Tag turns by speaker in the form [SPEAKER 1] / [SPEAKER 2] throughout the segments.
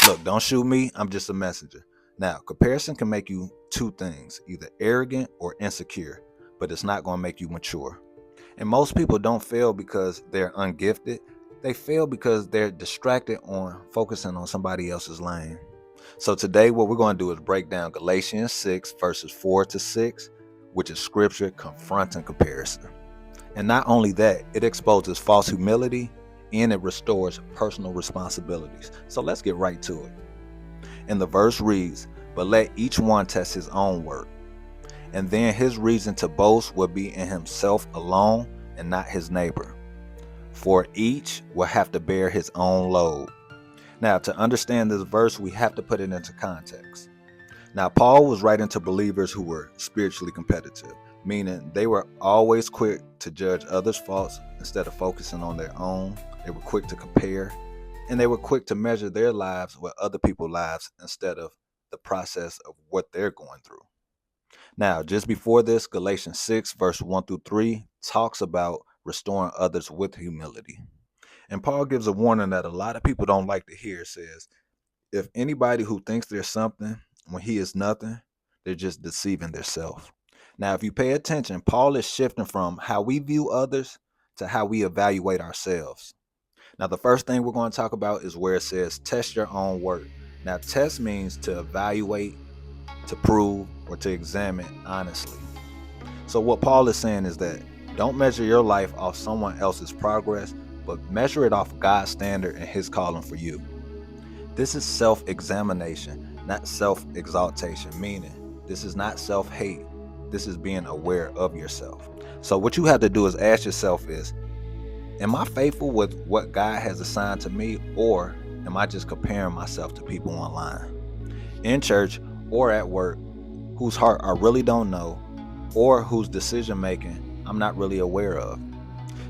[SPEAKER 1] Look, don't shoot me. I'm just a messenger. Now, comparison can make you two things, either arrogant or insecure, but it's not going to make you mature. And most people don't fail because they're ungifted. They fail because they're distracted on focusing on somebody else's lane. So today what we're going to do is break down Galatians 6 verses 4 to 6, which is scripture confronting comparison. And not only that, it exposes false humility and it restores personal responsibilities. So let's get right to it. And the verse reads, "But let each one test his own work, and then his reason to boast will be in himself alone and not his neighbor. For each will have to bear his own load." Now, to understand this verse, we have to put it into context. Now, Paul was writing to believers who were spiritually competitive, meaning they were always quick to judge others' faults instead of focusing on their own. They were quick to compare, and they were quick to measure their lives with other people's lives instead of the process of what they're going through. Now, just before this, Galatians 6, verse 1 through 3 talks about restoring others with humility. And Paul gives a warning that a lot of people don't like to hear. It says, if anybody who thinks they're something when he is nothing, they're just deceiving themselves. Now, if you pay attention, Paul is shifting from how we view others to how we evaluate ourselves. Now, the first thing we're going to talk about is where it says test your own work. Now, test means to evaluate, to prove, or to examine honestly. So what Paul is saying is that don't measure your life off someone else's progress, but measure it off God's standard and his calling for you. This is self-examination, not self-exaltation, meaning this is not self-hate. This is being aware of yourself. So what you have to do is ask yourself is, am I faithful with what God has assigned to me, or am I just comparing myself to people online, in church, or at work, whose heart I really don't know, or whose decision making I'm not really aware of?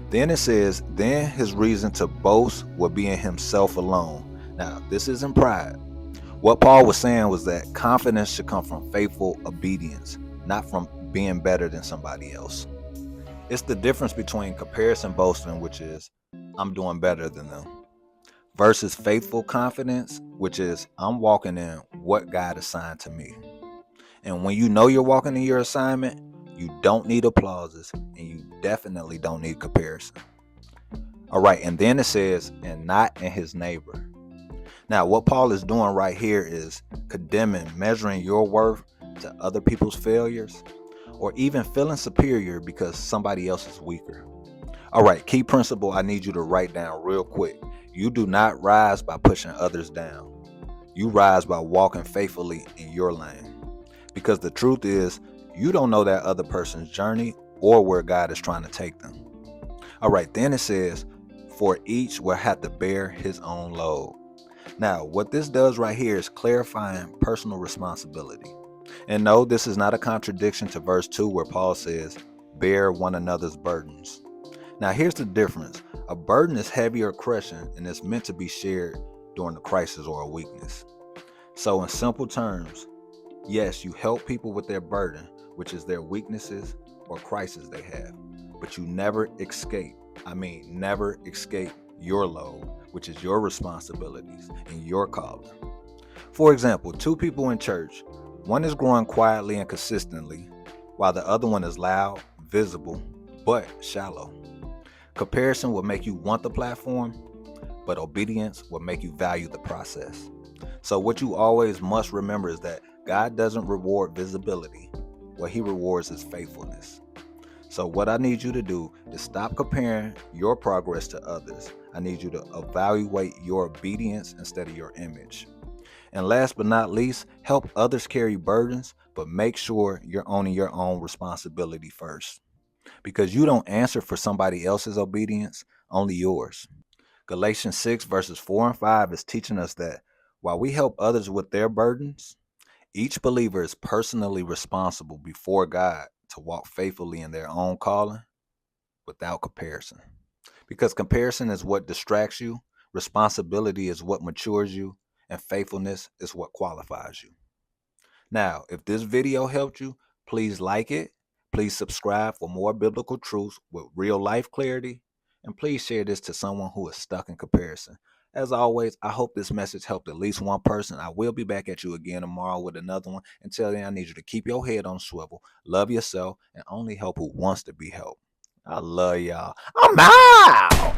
[SPEAKER 1] Then it says, then his reason to boast will be in himself alone. Now, this isn't pride. What Paul was saying was that confidence should come from faithful obedience, not from being better than somebody else. It's the difference between comparison boasting, which is I'm doing better than them, versus faithful confidence, which is I'm walking in what God assigned to me. And when you know you're walking in your assignment, you don't need applauses and you definitely don't need comparison. All right, and then it says, and not in his neighbor. Now, what Paul is doing right here is condemning measuring your worth to other people's failures or even feeling superior because somebody else is weaker. All right, key principle I need you to write down real quick. You do not rise by pushing others down. You rise by walking faithfully in your lane. Because the truth is, you don't know that other person's journey or where God is trying to take them. All right, then it says, for each will have to bear his own load. Now, what this does right here is clarifying personal responsibility. And no, this is not a contradiction to verse 2 where Paul says, bear one another's burdens. Now, here's the difference. A burden is heavy or crushing and it's meant to be shared during a crisis or a weakness. So in simple terms, yes, you help people with their burden, which is their weaknesses or crisis they have, but you never escape your load, which is your responsibilities and your calling. For example, two people in church, one is growing quietly and consistently, while the other one is loud, visible, but shallow. Comparison will make you want the platform, but obedience will make you value the process. So what you always must remember is that God doesn't reward visibility. What he rewards is faithfulness. So what I need you to do is stop comparing your progress to others. I need you to evaluate your obedience instead of your image. And last but not least, help others carry burdens, but make sure you're owning your own responsibility first. Because you don't answer for somebody else's obedience, only yours. Galatians 6 verses 4 and 5 is teaching us that while we help others with their burdens, each believer is personally responsible before God to walk faithfully in their own calling without comparison. Because comparison is what distracts you, responsibility is what matures you, and faithfulness is what qualifies you. Now, if this video helped you, please like it. Please subscribe for more biblical truths with real life clarity. And please share this to someone who is stuck in comparison. As always, I hope this message helped at least one person. I will be back at you again tomorrow with another one. Until then, I need you to keep your head on swivel, love yourself, and only help who wants to be helped. I love y'all. I'm out.